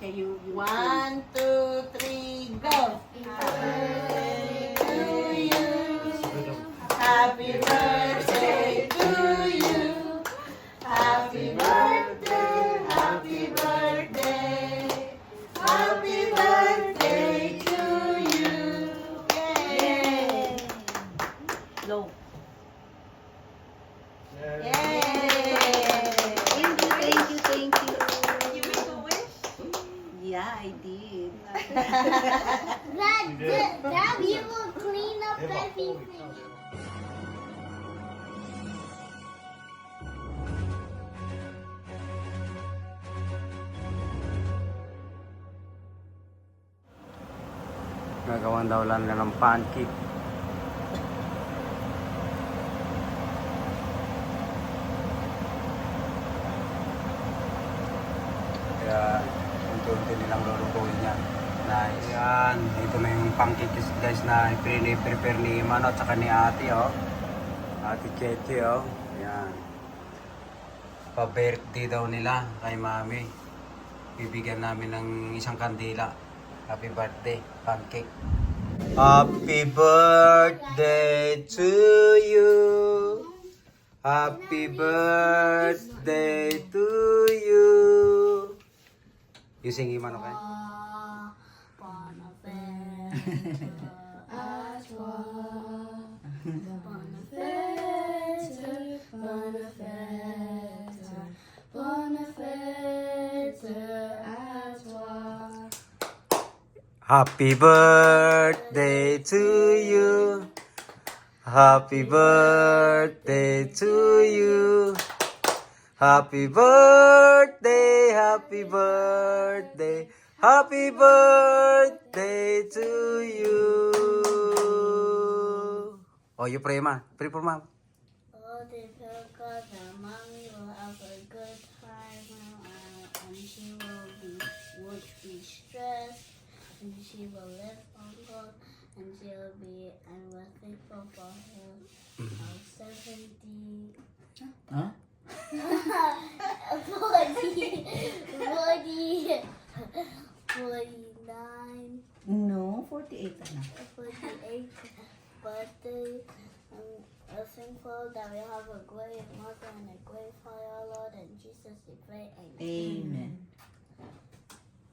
Okay, you 1, 2, 3, go! Happy birthday to you. Happy birthday to you. Happy birthday, happy birthday. Happy birthday to you. Yay! Low. Yay! Thank you, thank you. You make a wish? Yeah, I did. That we will clean up everything. Gagawan daw lang na ng pancake. Kaya unti-unti nilang lulutuin yan. Nice. Yan. Ito na yung pancake guys na prepare ni Mano at saka ni Ate, oh. Ate Cheche, oh. Yan. Pa-birthday daw nila kay Mami. Bibigyan namin ng isang kandila. Happy birthday, pancake. Happy birthday to you. Happy birthday to you. You sing Iman, okay? Happy birthday to you. Happy birthday to you. Happy birthday, happy birthday, happy birthday to you. Oh, you pray, ma. Pray for mom. Oh, the God, that mommy will have a good time and she won't be stressed and she will live on God and she'll be, and we're thankful for her. 70. Huh? 49, No, 48 na. 48 birthday. We're thankful that we have a great mother and a great father, Lord, and Jesus we pray. Amen. Amen.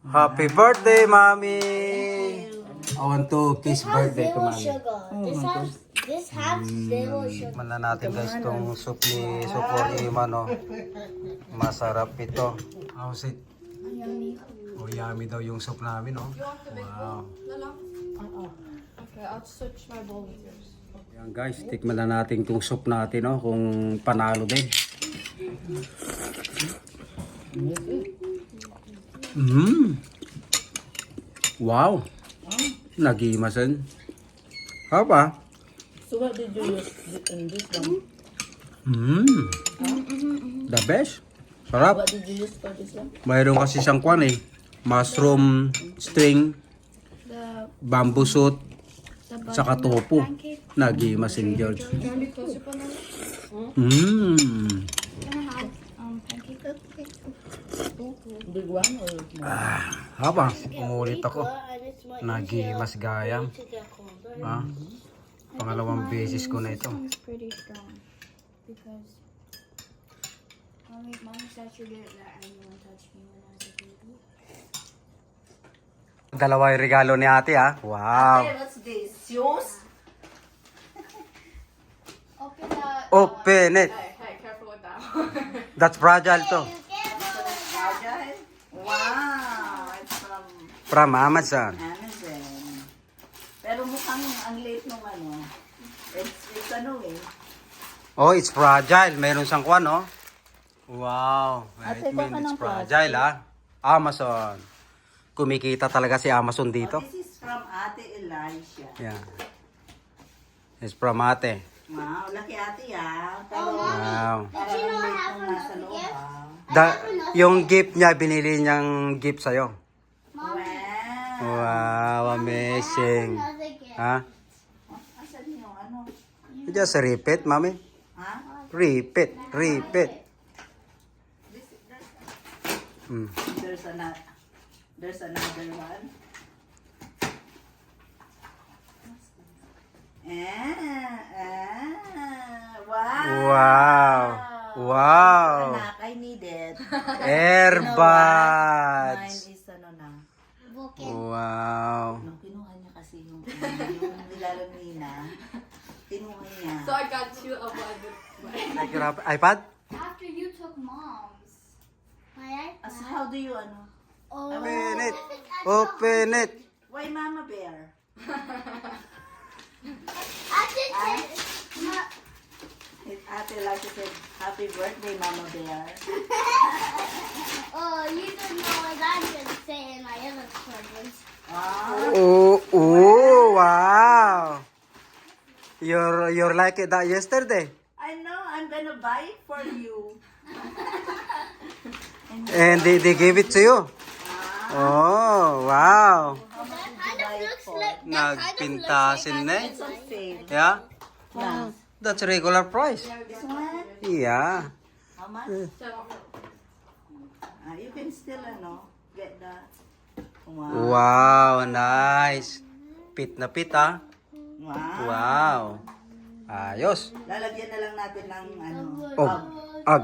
Happy birthday, mommy. I want to kiss This has birthday to zero mommy. sugar. This has zero sugar. Tikman na natin guys itong soup ni Supor Iman, no? Masarap ito. How's it? Oh, yummy daw yung soup namin, no? Wow. Okay, I'll switch my bowl with yours. Yan guys, tikman na natin itong soup natin, no? Kung panalo din. Wow. Nagimasan. Haba. So what did you use in this one? The best. Sarap. What did you use for this one? Mayroon kasi siyang kwan eh. Mushroom string, bamboo shoot, saka tofu. Nagimasin, George. Can we close your panel? Big one or small? Haba. Umulit ako. Nagimas gayam. Ah, pangalawang beses ko na ito. It's pretty strong because mommy said she didn't let anyone touch me when I was a baby. Dalawa yung regalo ni ate, ha? Wow. Hey, what's this? Shoes? Open the Open it. Hey, careful with that one. That's fragile to. Fragile? Wow! It's from From Amazon. Amazon. Pero mukhang ang late nung ano. It's ano eh. Oh, it's fragile. Meron siyang kwan, no? Wow. Ate, It means baka it's ng fragile, ha? Amazon. Kumikita talaga si Amazon dito. Oh, this is from Ate Elisha. Yeah. It's from ate. Wow, laki ate ah. Pero Wow. parang ang late nung nasa loob ah. Yung gift niya, binili niyang gift sa'yo. Wow. Wow, amazing. Another gift. Ha? Asan yung ano? Just repeat, mami. Ha? Repeat, repeat. This, Mm. There's another one. Wow. Wow. Wow. Anak, I need it. Airbuds. Mine is ano na. Broken. Wow. Nung kinuha niya kasi yung nilalang Nina, kinuha niya. So I got two of what Like your iPad? After you took mom's. My As how do you ano? Oh. Open it. Open it. Why Mama Bear? I did say, His ate like said, happy birthday Mama Bear. oh, you don't know what I'm gonna say in my other presents. Ah, Oh, wow. You're like that yesterday. I know, I'm gonna buy it for you. And they gave it to you. Oh, wow. That kind of looks like. Nagpintasin na eh. It's on sale. Yeah? Yeah. That's regular price. This one, Yeah. how much? You can still ano, get the... Wow. Wow, nice. Pit na pit ah. Wow. Wow. Ayos. Lalagyan na lang natin ng ano. Ag.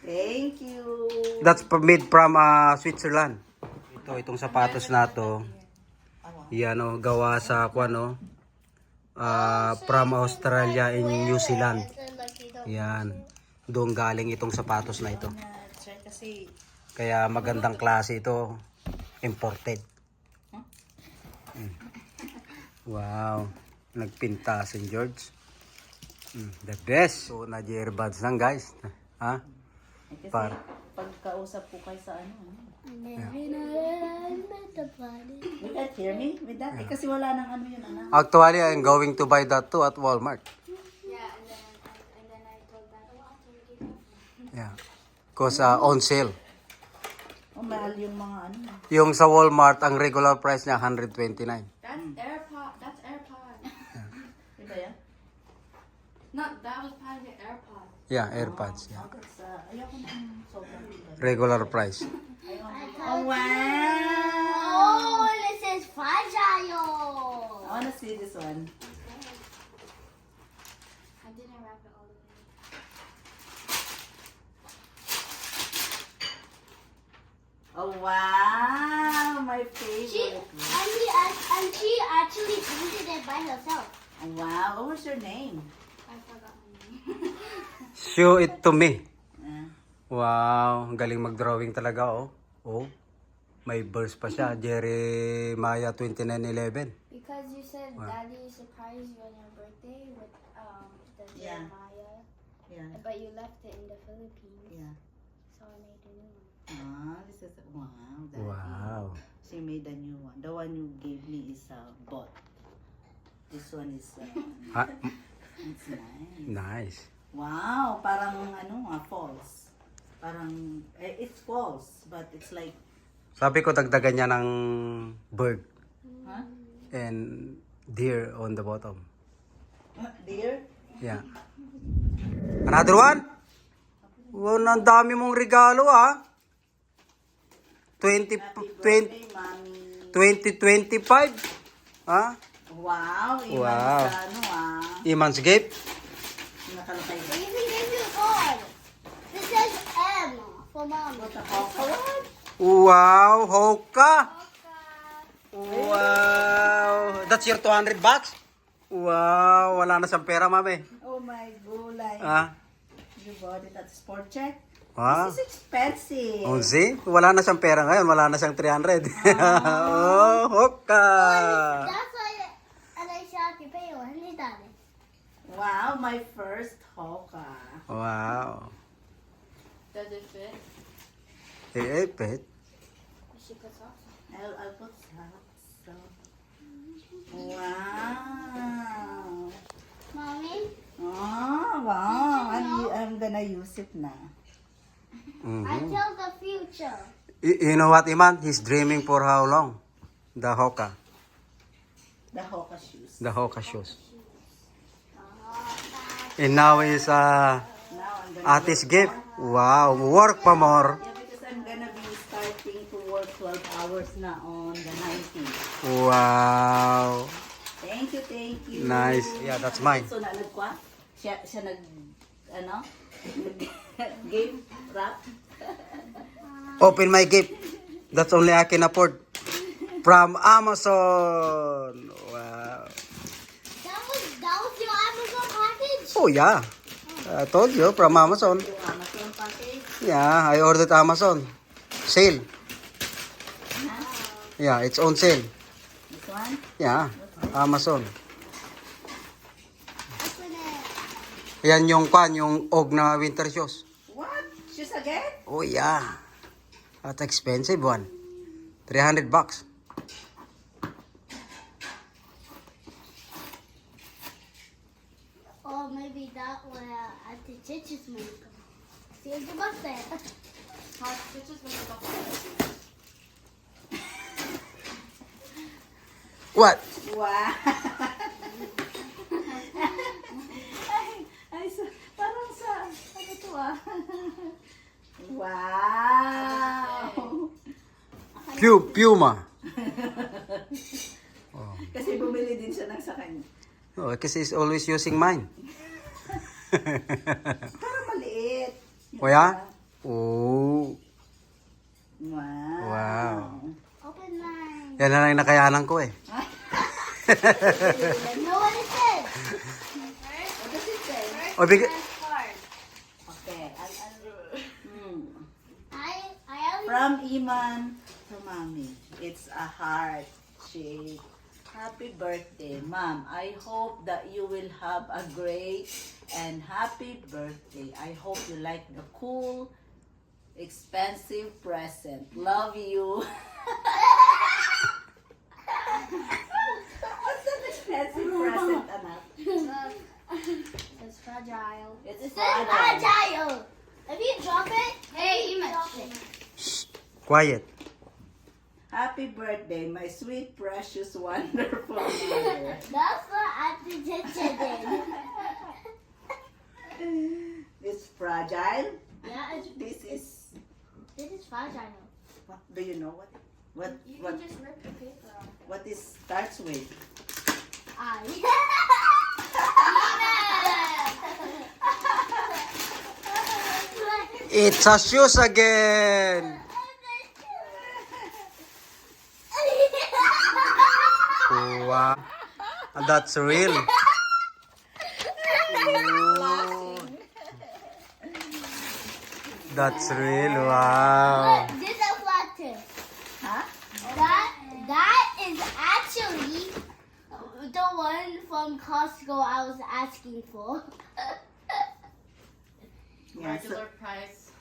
Thank you. That's made from Switzerland. Itong sapatos na to. Yan o, gawa sa ano, from Australia and New Zealand. Yan. Doon galing itong sapatos na ito. Kasi Kaya magandang klase ito. Imported. Wow. Nagpinta St. George. The best. So, na-earbuds lang guys. Ha? kasi Par- pagkausap ko kayo sa ano. And then I met the body. You can't hear me with that? Eh, kasi wala nang ano yun, anak. Actually, I'm going to buy that too at Walmart. Yeah, and then I told Dad, oh, I'll take it. Yeah. Because on sale. Oh, mahal yung mga ano. Yung sa Walmart, ang regular price niya 129. That's AirPod. That's AirPod. Diba yan? No, that was part of the AirPod. Yeah, AirPods. Yeah. That's, ayoko na sobrang bigat. Regular price. Oh, wow! Oh, this is fragile. I wanna see this one. I didn't wrap it all the way. Oh, wow! My She favorite. and she actually painted it by herself. Oh, wow! What was your name? I forgot my name. Show it to me. Uh, Wow, ang galing mag-drawing talaga oh. Oh. May verse pa siya, Jeremiah 29:11. Because you said Daddy surprised you on your birthday with the Yeah. Jeremiah, yeah. but you left it in the Philippines, Yeah. so I made a new one. This is, wow. Daddy. Wow. She made a new one. The one you gave me is bought. This one is, Ah, it's nice. nice. Wow, parang ano false. Parang, it's false, but it's like, Sabi ko dagdagan niya ng bird huh? and deer on the bottom. Dear? Yeah. Another one? Wow, ang dami mong regalo ah. 20, Happy 20, birthday, Mommy. 2025. Ha? Wow, iwan Wow. sa ano Iman's gift. nakalakay ba? You can give you one. This says M for mom. What the heck? Wow, Hoka. Wow. That's your 200 bucks? Wow, wala na siyang pera, mami. Oh my gulay. Ah, You bought it at Sport Check? wow. This is expensive. Oh, see? Wala na siyang pera ngayon, wala na siyang 300. Oh, Hoka. That's why I shot you pay $100. Wow, my first Hoka. Wow. Does it fit? Eh, pet. She put socks on. I'll put socks. So. Wow. Mommy? Oh, wow. I'm gonna use it na. I tell the future. You know what, Iman? He's dreaming for how long? The Hoka. The Hoka shoes. The Hoka shoes. And now is Now I'm gonna Ate's gift. Wow, work pa more. Yeah, because I'm flowers na on the 19th. Wow. Thank you, thank you. Nice. Yeah, that's mine. So, nalagwa. Siya nag, game wrap. Open my gift. That's only I can afford. From Amazon. Wow. That was your Amazon package? Oh yeah. I told you from Amazon. Yung Amazon package. Yeah, I ordered Amazon. Sale. Yeah, it's on sale. This one? Yeah, Amazon. Open it. Yan yung yung Og na winter shoes. What? Shoes again? Oh yeah. That's expensive one. $300. Or maybe that way at the church's money. See the bus there. What? Wow. ay, parang sa, ano to ah? Wow. Puma. Kasi bumili din siya ng sa kanya. Oh, kasi he's always using mine. Parang maliit. Oh yeah? Oh. Wow. Wow. Open mine. Yan na lang yung nakayanan ko eh. Know what it says? What does it say? Oh, big... Okay. I only From Iman to Mommy. It's a heart shape. Happy birthday, Mom. I hope that you will have a great and happy birthday. I hope you like the cool, expensive present. Love you. What's an expensive present, anak? it's fragile. It's It says fragile. fragile. If you drop it, hey, drop it. Quiet. Happy birthday, my sweet, precious, wonderful mother. That's what at the church did. It's fragile. Yeah, This is. it is fragile. What, do you know what? You What? can just rip the paper off. What is starts with? I. It's a shoes again. Wow. That's real. Oh. That's real. Wow. This is flatter. Huh? That is actually the one from Costco I was asking for. Yeah. So, price.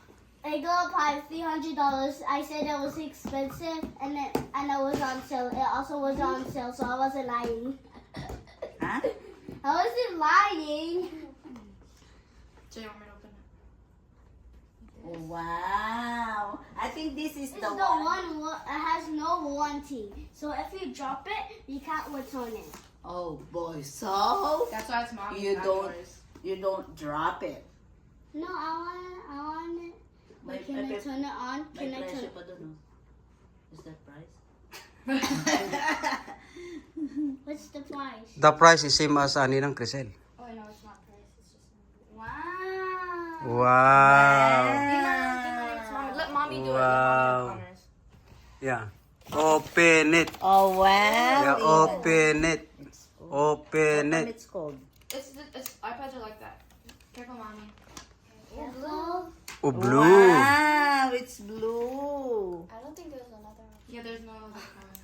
I got price $300. I said it was expensive, and it was on sale. It also was on sale, so I wasn't lying. huh? I wasn't lying. Do you want me to open it? Oh, wow. I think this is It's the the one. one. It has no warranty, so if you drop it, you can't return it. Oh boy. So That's why it's mommy. you don't drop it. No, I want it. May, Can I turn it on? may Can I turn presyo it? pa dun, oh. Is that price? What's the price? The price is same as ani ng Crisel. Oh, no, it's not price. It's just. Wow. Wow. Let mommy do it. Wow. Yeah. Open it. Oh wow. Yeah, open it. Open it. It's cold. It's iPads are like that. Careful, mommy. Careful. Oh, blue. Wow, it's blue. I don't think there's another one. Yeah, there's no other color.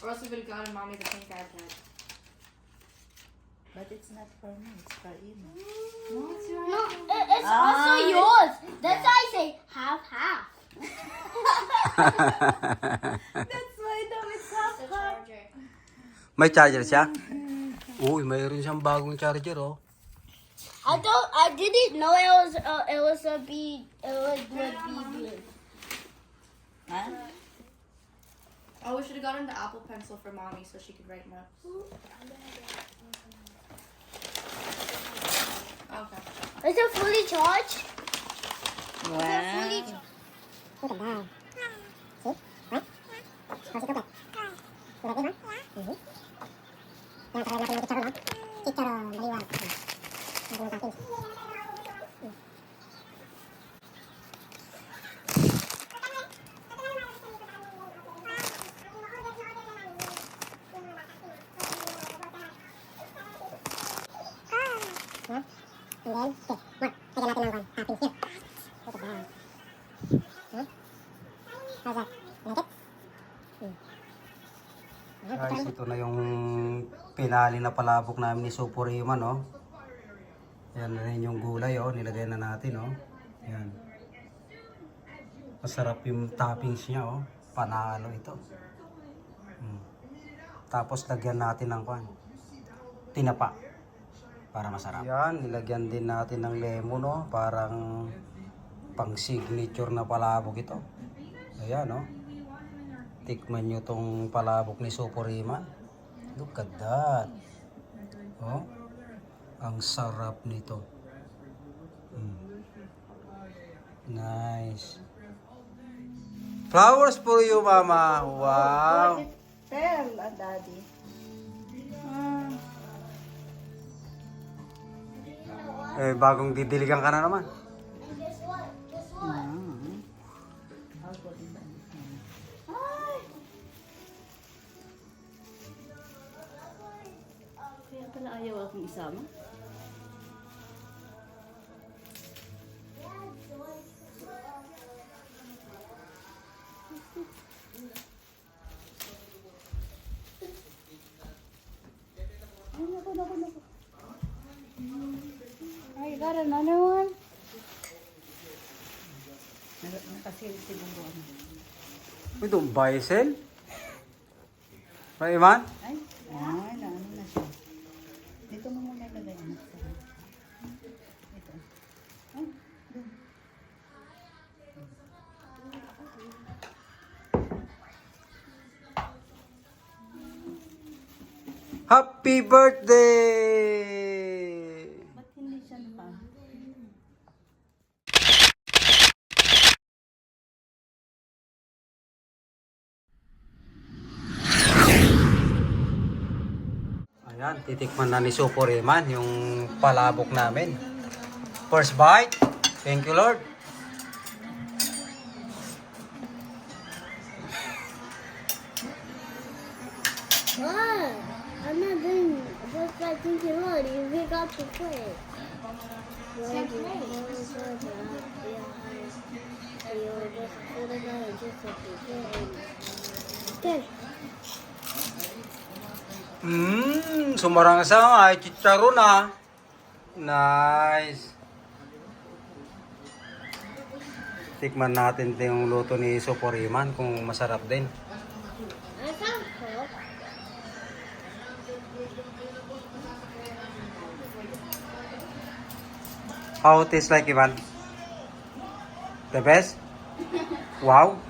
Or else we would have gotten mommy the pink iPad. But it's not for me, it's for you. No, it's your No, iPad. it's also yours. That's why I say half. That's why daw it's half The half. charger. May charger siya? Uy, mayroon siyang bagong charger, oh. I didn't know it was a B. It was would be blue. Huh? Oh, we should have gotten the Apple Pencil for mommy so she could write notes. Okay. Is it fully charged? Wow. Fully charged. Okay, more. Lagyan natin ng toppings here. Look at that. Hmm? How's that? Like it? Guys, ito na yung pinali na palabok namin ni Supurima, no? Yan na rin yung gulay, oh. Nilagay na natin, oh. Yan. Masarap yung toppings niya, oh. Panalo ito. Tapos lagyan natin ng tinapa para masarap. Yan, nilagyan din natin ng lemon, no? Parang pang signature na palabok ito. Ayan, no? Tikman nyo tong palabok ni Supurima. Look at that. Oh, ang sarap nito. Nice. Flowers for you, Mama. Wow. Tell, Daddy. Eh, bagong didiligan ka na naman. And guess what? Guess what? I'll put it on. Kaya pala ayaw akong isama. Oh, you got another one? Nakasil siguro ano. Ito, basil? Right, Iman? Ay, ano na siya. Dito mo muna ilagay. Ito. Ay, doon. Happy birthday! Ba't hindi siya naka? Ayan, titikman na ni Supuriman yung palabok namin. First bite. Thank you, Lord. What? I'm not doing just like thinking, Lord, you pick up the plate. Can't play. Okay. Sumarang sa ay chicharon na. Nice. Tikman natin yung luto ni Supuriman kung masarap din. That sounds cool. How it tastes like, Ivan? The best? Wow.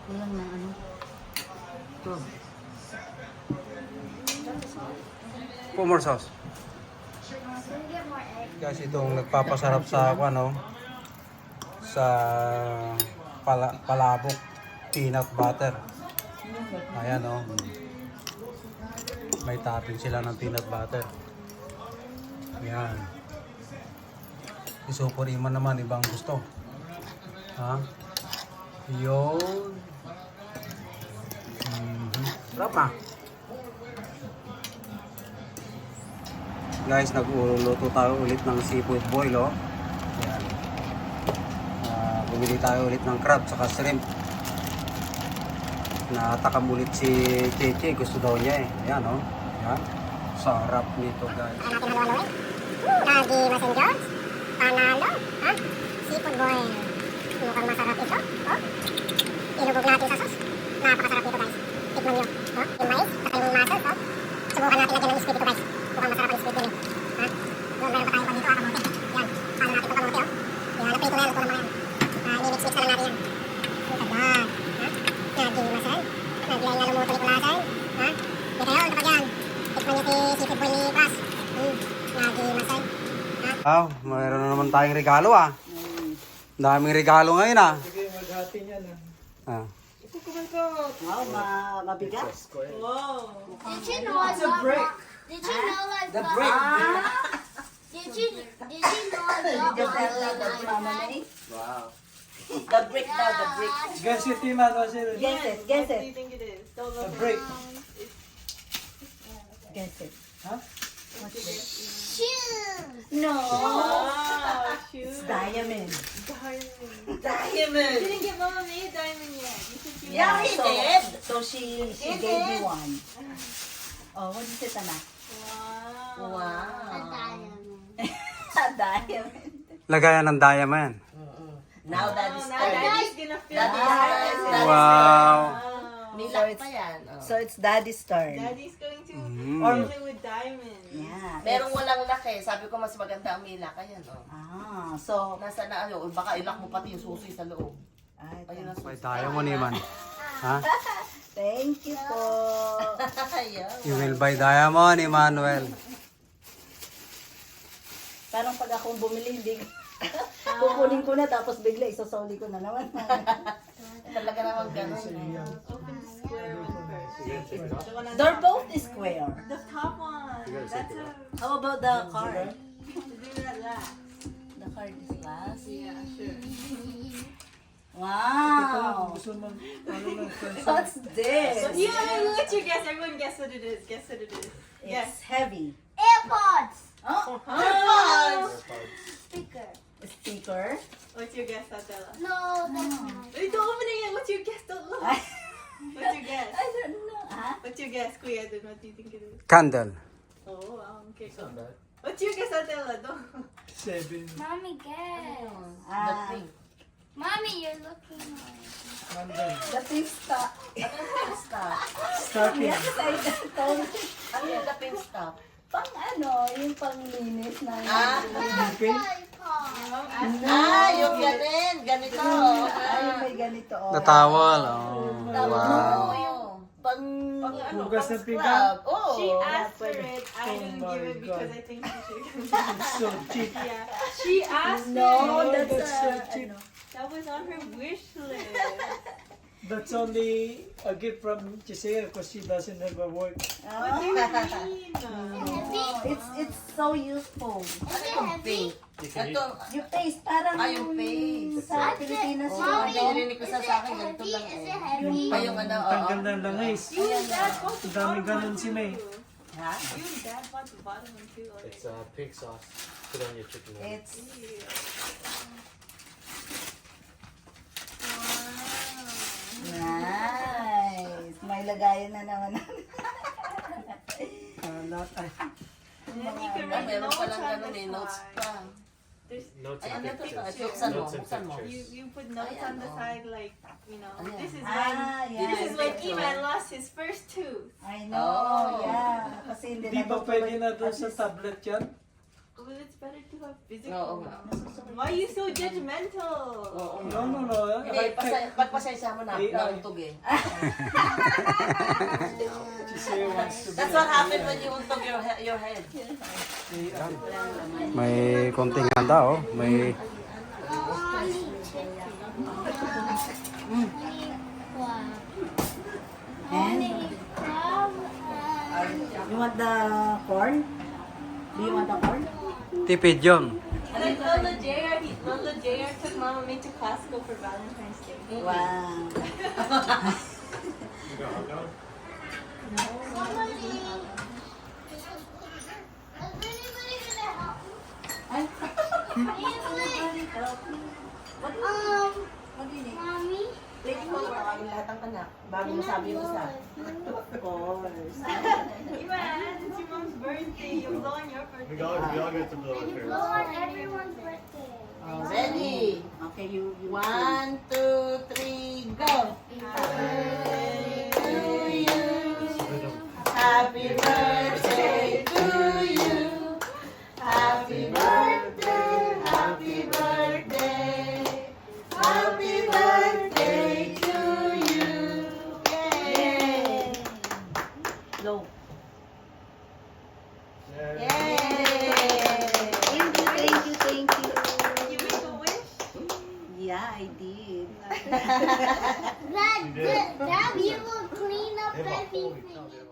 Kulang na ano. Ito. Put more sauce. Guys, itong nagpapasarap sa sa palabok peanut butter. Ayan, oh. May topping sila ng peanut butter. Ayan. Si Supuriman naman ibang gusto. Ha? Yun. Sarap na. Guys, nagluluto tayo ulit ng seafood boil, oh. Ayan. Bumili tayo ulit ng crab saka shrimp. Natakam ulit si Cheche, gusto daw niya eh. Ayan, oh. Ayan. Sarap nito, guys. Natin halo-halo eh. Lagi Masenjos. Panalo. Ha? Seafood boil. Mukhang masarap ito. Oh. Ilubog natin sa sauce. Napakasarap nito, guys. Tikman nyo. Ha? Yung mais, saka yung muscles, ha? Subukan natin lagyan ng squid ito, guys. Mukhang masarap ang squid din, eh. Ha? Doon, meron pa tayong pan dito, kamote. Yan. Paano natin itong kamote, oh? Yan, naprito na yan, luto na mga yan. I-mix-mix na lang natin yan. Ang tagal. Ha? Nag-imasal. Naglay na lumuto ni Kulasay. Ha? Di kayo, ang kapag yan. Tikman nyo si seafood boy ni Pras. Nag-imasal. Ha? Wow, mayroon na naman tayong regalo ah. Daming regalo ngayon ah. Sige, maghati niya na. Ah. Wow, mabigas. Wow. Did you know I It's a got brick. Did you know I The got brick. Did you know I Did got you tell my that Mama iPad? May? The brick daw, the brick. Guess it, Iman. What's it? Guess it, guess What do it. you think it is? Don't look a brick. Guess it. Huh? What's it? Shoes. No. Wow, shoes. It's diamond. Diamond. Diamond. You didn't get Mama May a diamond yet. You should give Yeah, her- he did. So she gave me one. Oh, what is it, anak? Wow. A diamond. A diamond. Lagayan ng diamond. Now that is Now third. Daddy's gonna feel That is it. third. Wow. So it's, so it's daddy's turn. Daddy's going to Mm. fill it with diamonds. Yeah. Merong walang laki. Sabi ko mas maganda ang may laki yan. Oh. Ah, so Nasa na ano, baka ilak mo pati yung susi sa loob. Ayun ang May susi. diamond naman. Ha? thank you po. Ayaw. You will buy diamond, Emmanuel. Parang pag akong bumili, big, kukunin ko na tapos bigla isosoli ko na naman. Talaga naman ganun. Open the square one first. The one on They're top. both square. The top one. That's a. How about the card? Do that last. The card is last. Yeah, sure. Wow. What's this? Yeah, what's your guess? Everyone guess what it is. Guess what it is. Guess. It's heavy. AirPods. Oh, Speaker. a speaker. What's your guess, Adela? No, that's not. Wait, don't open it yet. What's your guess? Don't look. I What's your guess? don't know. Huh? What's your guess, Kuya? Then what do you think it is? Candle. Oh, wow. Okay, go. What's your guess, Adela? Don't. Mommy, guess. Ah, Mommy, you're looking like. the pink stuff. Stop. Yes, I told you. Ano yung the pink stop? Pang ano, yung panglinis na Ah. Ah, yung ganin. Ganito. Ay, may ganito. Oh. The towel. Oh, Tawag wow. mo yung pang... Hugas ng pinggan. Oh. She asked for pwede. it. I didn't give it because I think she should. So cheap. Yeah. She asked No, it. that's so a... cheap. ano. That was on her wish list. That's only a gift from Giselle because she doesn't have a work. What do you mean? It's so useful. Pink. Ito. Yung paste, parang Yung paste. sa Pilipinas yung Mommy, ano. nilinig ko sa akin. Ganito lang Is eh. it heavy? Pa yung ano. Tanggal ng langis. You and Dad bought the Ang dami bottom ganun one si May. too. Ha? You and Dad bought the bottom one too. already. It's pig sauce. Put on your chicken. It's... Nice. May lagayan na naman. And then you can Ay, write meron notes palang on ganun the eh. Notes side. pa. There's, Notes Ay, and ano to? pictures. Buksan mo. Notes and Buksan mo. pictures. you put notes on the Ayan, oh. side like, you know, Ayan. this is Ah, when yeah. this is when Picture. Iman lost his first tooth. I know, Oh. yeah. Kasi hindi Di ba pwede na doon at sa least- tablet yan? Well, it's better to have Oo physical. nga. Why are you so judgmental? Oo No, nga. no, no. Hindi, pagpasensya mo na. AI. Nauntog eh. Giselle wants to be That's what happened when you untog your head. May konting handa oh. May And you want the corn? Do you want the corn? tipid yun. Like Lola JR took Mama May to Costco for Valentine's Day. Wow. Mommy. Take mo ang lahat ng anak. Bago mo sabi yung isa. Of course. Iman, it's your mom's birthday. You blow on your birthday. We all get to blow You it. blow on everyone's birthday. Ready? Okay, you 1, 2, 3, go! Happy birthday To you. Happy birthday to you. Happy birthday, happy birthday. Happy birthday to you. Yay! Low. Yay! Thank you, thank you, thank you. You make a wish? Yeah, I did. Dad, you will clean up everything.